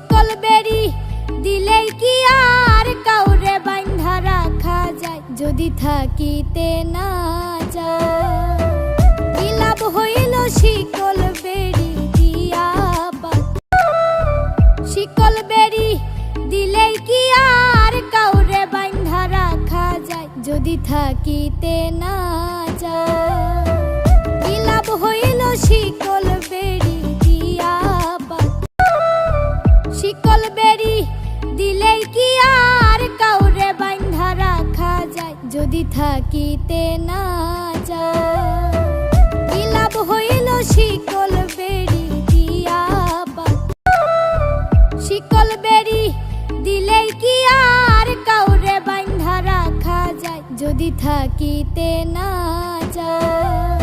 শিকল বেরি দিলেই কি আর কাউরে বাঁধা রাখা যায়, যদি থাকিতে না যায়। কি লাভ হইল শিকল বেরি দিয়া, শিকল বেরি দিলেই কি আর কাউরে বাঁধা রাখা যায়, যদি থাকিতে না যায়। কি লাভ হইল শিকল বেরি দিয়া, শিকল বেরি দিলেই কি আর কাউরে বাঁধা রাখা যায়, যদি থাকিতে না যায়। কি লাভ হইল শিকল বেরি দিয়া, শিকল বেরি দিলেই কি আর কাউরে বাঁধা রাখা যায়, যদি থাকিতে না যায়।